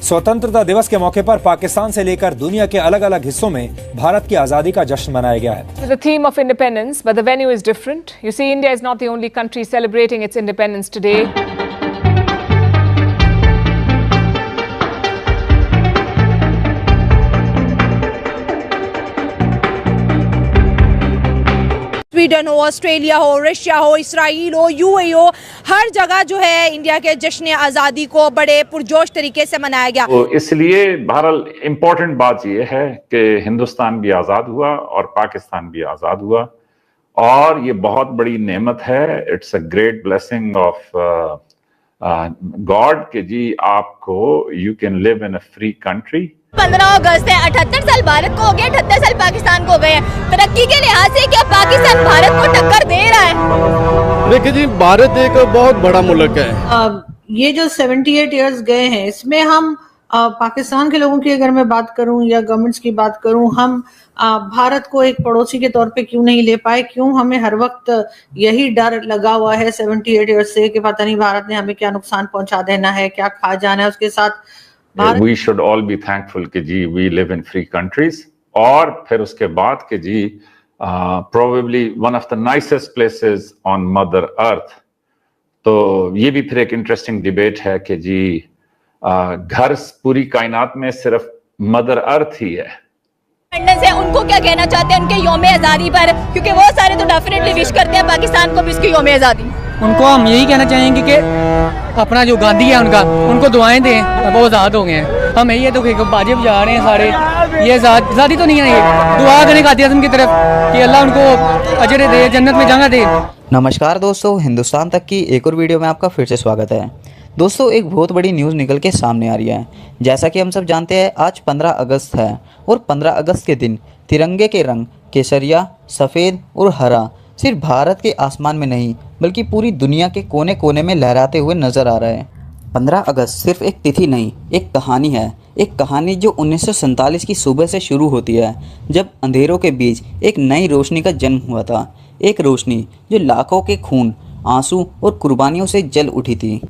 स्वतंत्रता दिवस के मौके पर पाकिस्तान से लेकर दुनिया के अलग अलग हिस्सों में भारत की आजादी का जश्न मनाया गया है। The theme of independence, but the venue is different. You see, India is not the only country celebrating its independence today. Sweden हो, ऑस्ट्रेलिया हो, रशिया हो, इसराइल हो, यूएई हो, हर जगह जो है इंडिया के जश्न आज़ादी को बड़े पुरजोश तरीके से मनाया गया। तो इसलिए बहरहाल इम्पोर्टेंट बात यह है कि हिंदुस्तान भी आज़ाद हुआ और पाकिस्तान भी आज़ाद हुआ, और ये बहुत बड़ी नेमत है। It's a great blessing of God कि जी आपको you can live in a free country. 15 अगस्त है, 78 साल भारत को हो गए, 78 साल पाकिस्तान को हो गए हैं। तरक्की के लिहाज से क्या पाकिस्तान भारत को टक्कर दे रहा है? देखिए जी, भारत एक बहुत बड़ा मुल्क है। ये जो 78 इयर्स गए हैं, इसमें हम पाकिस्तान के लोगों की अगर मैं बात करूं या गवर्नमेंट्स की बात करूं, हम भारत को एक पड़ोसी के तौर पे क्यों नहीं ले पाए? क्यों हमें हर वक्त यही डर लगा हुआ है 78 इयर्स से कि पता नहीं भारत ने हमें क्या नुकसान पहुंचा देना है, क्या खा जाना है उसके साथ। We should all be thankful कि जी we live in free countries, और फिर उसके बाद कि जी probably one of the nicest places on Mother Earth। तो ये भी फिर एक इंटरेस्टिंग डिबेट है कि जी घर पूरी कायनात में सिर्फ मदर अर्थ ही है। है उनको क्या कहना चाहते हैं उनके यौम आज़ादी पर? क्योंकि वो सारे तो डेफिनेटली विश करते हैं पाकिस्तान को भी इसकी यौम आज़ादी। उनको हम यही कहना चाहेंगे कि अपना जो गांधी है उनको दुआएं दें, वो आज़ाद हो गए हैं। हम यही है तो बाजे बजा रहे हैं सारे, ये आज़ादी तो नहीं है, ये दुआ करें कायद-ए-आज़म की तरफ कि अल्लाह उनको अजर दे, जन्नत में जगह दे। नमस्कार दोस्तों, हिंदुस्तान तक की एक और वीडियो में आपका फिर से स्वागत है। दोस्तों, एक बहुत बड़ी न्यूज़ निकल के सामने आ रही है। जैसा कि हम सब जानते हैं, आज 15 अगस्त है और 15 अगस्त के दिन तिरंगे के रंग केसरिया, सफ़ेद और हरा सिर्फ भारत के आसमान में नहीं बल्कि पूरी दुनिया के कोने कोने में लहराते हुए नज़र आ रहा है। 15 अगस्त सिर्फ एक तिथि नहीं, एक कहानी है। एक कहानी जो 1947 की सुबह से शुरू होती है, जब अंधेरों के बीच एक नई रोशनी का जन्म हुआ था। एक रोशनी जो लाखों के खून, आंसू और कुर्बानियों से जल उठी थी।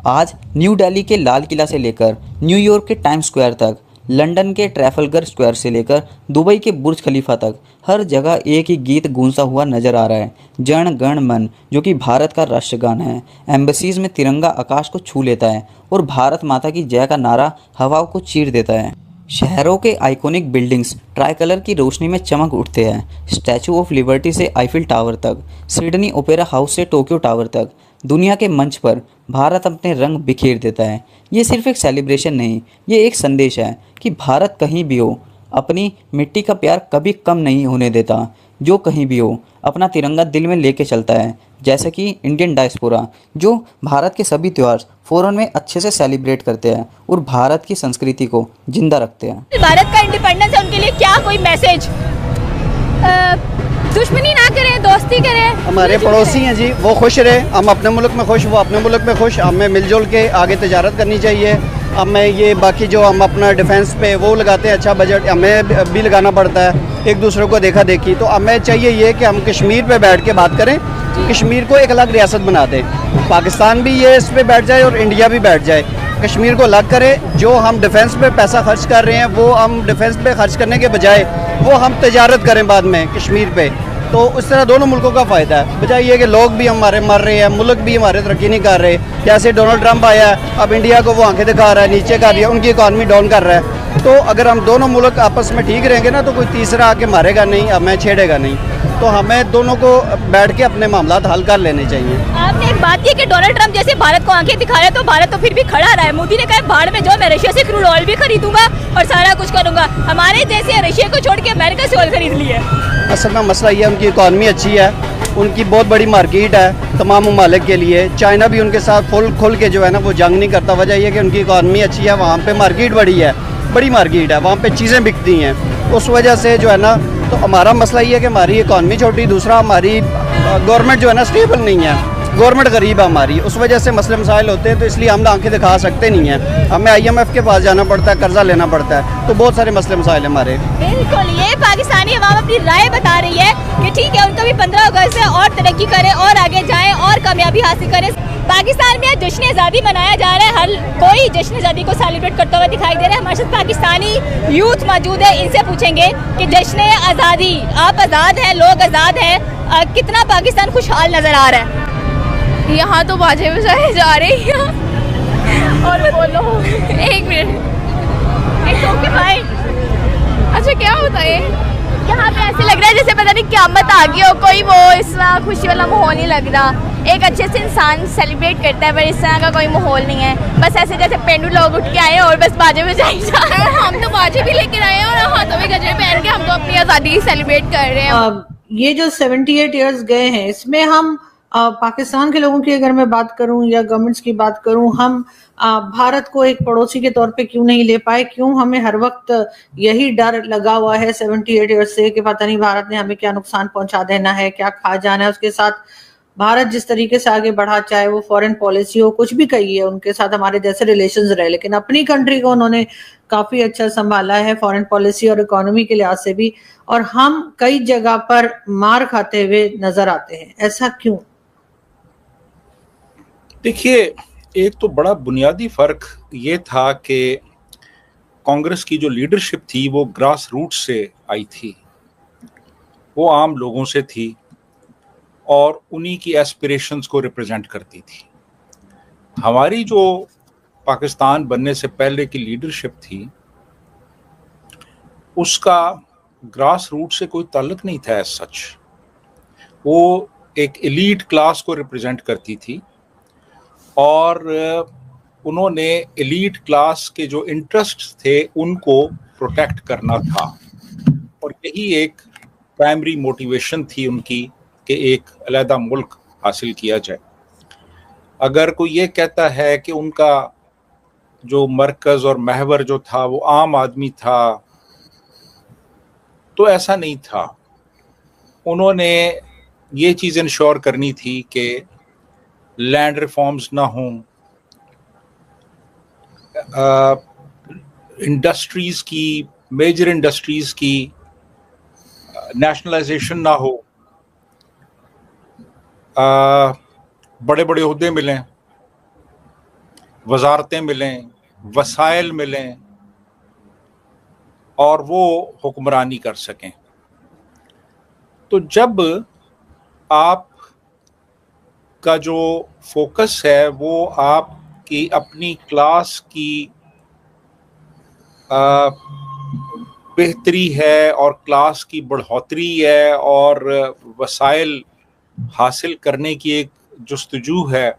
आज न्यू दिल्ली के लाल किला से लेकर न्यूयॉर्क के टाइम्स स्क्वायर तक, लंदन के ट्रैफलगर स्क्वायर से लेकर दुबई के बुर्ज खलीफा तक हर जगह एक ही गीत गूंजता हुआ नजर आ रहा है, जन गण मन, जो कि भारत का राष्ट्रगान है। एम्बेसीज में तिरंगा आकाश को छू लेता है और भारत माता की जय का नारा हवाओं को चीर देता है। शहरों के आइकॉनिक बिल्डिंग्स ट्राई कलर की रोशनी में चमक उठते हैं। स्टैचू ऑफ लिबर्टी से आईफिल टावर तक, सिडनी ओपेरा हाउस से टोक्यो टावर तक, दुनिया के मंच पर भारत अपने रंग बिखेर देता है। ये सिर्फ एक सेलिब्रेशन नहीं, ये एक संदेश है कि भारत कहीं भी हो, अपनी मिट्टी का प्यार कभी कम नहीं होने देता। जो कहीं भी हो, अपना तिरंगा दिल में लेके चलता है। जैसे कि इंडियन डायस्पोरा, जो भारत के सभी त्यौहार फॉरेन में अच्छे से सेलिब्रेट करते हैं और भारत की संस्कृति को जिंदा रखते हैं। भारत का इंडिपेंडेंस है, उनके लिए क्या कोई मैसेज? दुश्मनी ना करें, दोस्ती करें। हमारे पड़ोसी हैं जी, वो खुश रहे, हम अपने मुल्क में खुश, वो अपने मुल्क में खुश। हमें मिलजुल के आगे तजारत करनी चाहिए। हमें ये बाकी जो हम अपना डिफेंस पे वो लगाते हैं, अच्छा बजट हमें भी लगाना पड़ता है, एक दूसरे को देखा देखी। तो हमें चाहिए ये कि हम कश्मीर पे बैठ के बात करें, कश्मीर को एक अलग रियासत बना दें। पाकिस्तान भी ये इस पर बैठ जाए और इंडिया भी बैठ जाए, कश्मीर को अलग करें। जो हम डिफेंस पे पैसा खर्च कर रहे हैं, वो हम डिफेंस पे खर्च करने के बजाय वो हम तजारत करें बाद में कश्मीर पे। तो उस तरह दोनों मुल्कों का फ़ायदा है, बजाय ये कि लोग भी हमारे मर रहे हैं, मुल्क भी हमारे तरक्की नहीं कर रहे। जैसे डोनाल्ड ट्रंप आया है, अब इंडिया को वो आंखें दिखा रहा है, नीचे कर रही है, उनकी इकॉनमी डाउन कर रहा है। तो अगर हम दोनों मुल्क आपस में ठीक रहेंगे ना, तो कोई तीसरा आके मारेगा नहीं, हमें छेड़ेगा नहीं। तो हमें दोनों को बैठ के अपने मामला हल कर लेने चाहिए। आपने एक बात की कि डोनाल्ड ट्रंप जैसे भारत को आंखें दिखा रहे हैं, तो भारत तो फिर भी खड़ा रहा है। मोदी ने कहा बाढ़ में जो मैं रशिया से क्रूड ऑयल भी खरीदूंगा और सारा कुछ करूंगा। हमारे जैसे रशिया को छोड़ के अमेरिका से ऑयल खरीद लिया है। असल में मसला ये है, उनकी इकॉनमी अच्छी है, उनकी बहुत बड़ी मार्केट है तमाम ममालिक के लिए। चाइना भी उनके साथ खुल के जो है ना वो जंग नहीं करता। वजह यह कि उनकी इकॉनमी अच्छी है, वहाँ पे मार्केट बड़ी है, बड़ी मार्केट है, वहाँ पे चीज़ें बिकती हैं। उस वजह से जो है ना, तो हमारा मसला ये है कि हमारी इकॉनमी छोटी, दूसरा हमारी गवर्नमेंट जो है ना स्टेबल नहीं है, गवर्नमेंट गरीब है हमारी, उस वजह से मसले मसाइल होते हैं। तो इसलिए हम आंखें दिखा सकते नहीं हैं, हमें IMF के पास जाना पड़ता है, कर्जा लेना पड़ता है। तो बहुत सारे मसले मसाइल हमारे। बिल्कुल, ये पाकिस्तानी अवाम अपनी राय बता रही है कि ठीक है, उनका भी 15 अगस्त से और तरक्की करें और आगे जाएं और कामयाबी हासिल करें। पाकिस्तान में आज जश्न आज़ादी मनाया जा रहा है। हर कोई जश्न आज़ादी को सेलिब्रेट करता हुआ दिखाई दे रहा है। हमारे साथ पाकिस्तानी यूथ मौजूद है, इनसे पूछेंगे कि जश्न आज़ादी, आप आज़ाद हैं, लोग आज़ाद हैं, कितना पाकिस्तान खुशहाल नज़र आ रहा है? यहाँ तो बाजे बजाए जा रहे हैं। और बोलो एक मिनट, अच्छा क्या होता है यहाँ पे? ऐसे लग रहा है जैसे पता नहीं क़यामत आ गई हो, कोई वो इस तरह खुशी वाला माहौल नहीं लग रहा। एक अच्छे से इंसान सेलिब्रेट करता है, पर इस तरह का कोई माहौल नहीं है। बस ऐसे जैसे पेंडू लोग उठ के आए और बस बाजे बजाई जा रहे हैं। हम तो बाजे भी लेकर आए हैं और हाथों में गजरे पहन के हम तो अपनी आज़ादी सेलिब्रेट कर रहे हैं। ये जो 78 इयर्स गए हैं, इसमें हम पाकिस्तान के लोगों की अगर मैं बात करूं या गवर्नमेंट्स की बात करूं, हम भारत को एक पड़ोसी के तौर पे क्यों नहीं ले पाए? क्यों हमें हर वक्त यही डर लगा हुआ है 78 इयर्स से कि पता नहीं भारत ने हमें क्या नुकसान पहुंचा देना है, क्या खा जाना है। उसके साथ भारत जिस तरीके से आगे बढ़ा, चाहे वो फॉरेन पॉलिसी हो, कुछ भी कही है, उनके साथ हमारे जैसे रिलेशंस रहे, लेकिन अपनी कंट्री को उन्होंने काफी अच्छा संभाला है फॉरेन पॉलिसी और इकोनॉमी के लिहाज से भी। और हम कई जगह पर मार खाते हुए नजर आते हैं, ऐसा क्यों? देखिए, एक तो बड़ा बुनियादी फर्क ये था कि कांग्रेस की जो लीडरशिप थी वो ग्रास रूट से आई थी, वो आम लोगों से थी और उन्हीं की एस्पिरेशंस को रिप्रेजेंट करती थी। हमारी जो पाकिस्तान बनने से पहले की लीडरशिप थी उसका ग्रास रूट से कोई ताल्लुक नहीं था एज सच। वो एक एलीट क्लास को रिप्रेजेंट करती थी और उन्होंने एलीट क्लास के जो इंटरेस्ट थे उनको प्रोटेक्ट करना था और यही एक प्राइमरी मोटिवेशन थी उनकी कि एक अलहदा मुल्क हासिल किया जाए। अगर कोई ये कहता है कि उनका जो मरकज़ और महवर जो था वो आम आदमी था, तो ऐसा नहीं था। उन्होंने ये चीज़ इंश्योर करनी थी कि लैंड रिफॉर्म्स ना हों, इंडस्ट्रीज की, मेजर इंडस्ट्रीज की नेशनलाइजेशन ना हो, बड़े बड़े ओहदे मिलें, वजारतें मिलें, वसाइल मिलें और वो हुक्मरानी कर सकें। तो जब आप का जो फोकस है वो आपकी अपनी क्लास की बेहतरी है और क्लास की बढ़ोतरी है और वसाइल हासिल करने की एक जुस्तजू है,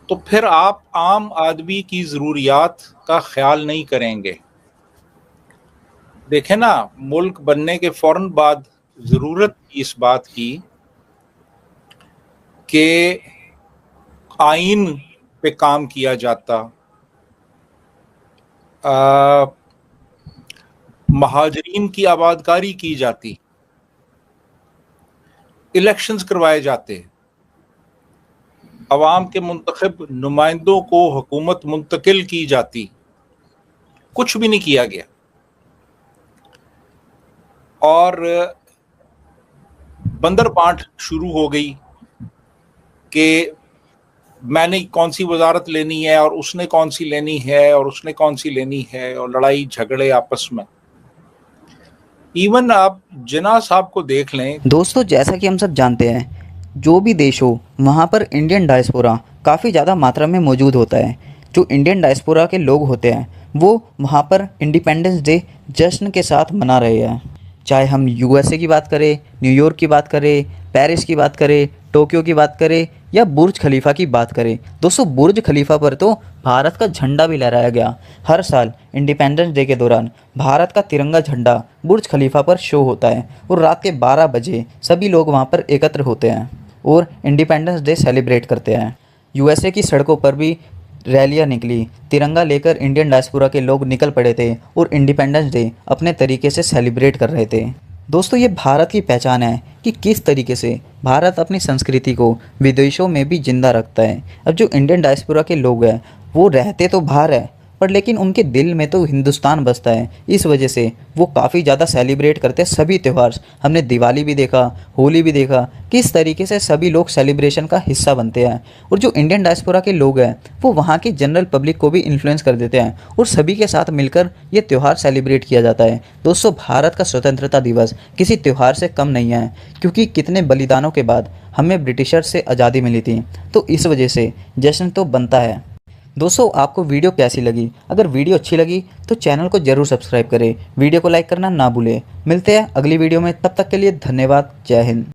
तो फिर आप आम आदमी की ज़रूरियात का ख्याल नहीं करेंगे। देखें ना, मुल्क बनने के फ़ौरन बाद ज़रूरत इस बात की कि आइन पे काम किया जाता, महाजरीन की आबादकारी की जाती, इलेक्शंस करवाए जाते, अवाम के मुंतखब नुमाइंदों को हुकूमत मुंतकिल की जाती। कुछ भी नहीं किया गया और बंदर बांट शुरू हो गई कि मैंने कौन सी वजारत लेनी है और उसने कौन सी लेनी है और उसने कौन सी लेनी है, और लड़ाई झगड़े आपस में। इवन आप जिन्ना साहब को देख लें। दोस्तों, जैसा कि हम सब जानते हैं, जो भी देश हो वहाँ पर इंडियन डायस्पोरा काफ़ी ज़्यादा मात्रा में मौजूद होता है। जो इंडियन डायस्पोरा के लोग होते हैं वो वहाँ पर इंडिपेंडेंस डे जश्न के साथ मना रहे हैं। चाहे हम यूएसए की बात करें, न्यूयॉर्क की बात करें, पेरिस की बात करें, टोक्यो की बात करें या बुर्ज खलीफा की बात करें। दोस्तों, बुर्ज खलीफा पर तो भारत का झंडा भी लहराया गया। हर साल इंडिपेंडेंस डे के दौरान भारत का तिरंगा झंडा बुर्ज खलीफा पर शो होता है और रात के 12 बजे सभी लोग वहाँ पर एकत्र होते हैं और इंडिपेंडेंस डे सेलिब्रेट करते हैं। यूएसए की सड़कों पर भी रैलियाँ निकली, तिरंगा लेकर इंडियन डायस्पोरा के लोग निकल पड़े थे और इंडिपेंडेंस डे अपने तरीके से सेलिब्रेट कर रहे थे। दोस्तों, ये भारत की पहचान है कि किस तरीके से भारत अपनी संस्कृति को विदेशों में भी जिंदा रखता है। अब जो इंडियन डायस्पोरा के लोग हैं वो रहते तो बाहर है पर लेकिन उनके दिल में तो हिंदुस्तान बसता है। इस वजह से वो काफ़ी ज़्यादा सेलिब्रेट करते हैं सभी त्यौहार। हमने दिवाली भी देखा, होली भी देखा, किस तरीके से सभी लोग सेलिब्रेशन का हिस्सा बनते हैं। और जो इंडियन डायस्पोरा के लोग हैं वो वहाँ की जनरल पब्लिक को भी इन्फ्लुएंस कर देते हैं और सभी के साथ मिलकर ये त्यौहार सेलिब्रेट किया जाता है। दोस्तों, भारत का स्वतंत्रता दिवस किसी त्यौहार से कम नहीं है, क्योंकि कितने बलिदानों के बाद हमें ब्रिटिशर से आज़ादी मिली थी, तो इस वजह से जश्न तो बनता है। दोस्तों, आपको वीडियो कैसी लगी? अगर वीडियो अच्छी लगी तो चैनल को जरूर सब्सक्राइब करें, वीडियो को लाइक करना ना भूलें। मिलते हैं अगली वीडियो में, तब तक के लिए धन्यवाद। जय हिंद।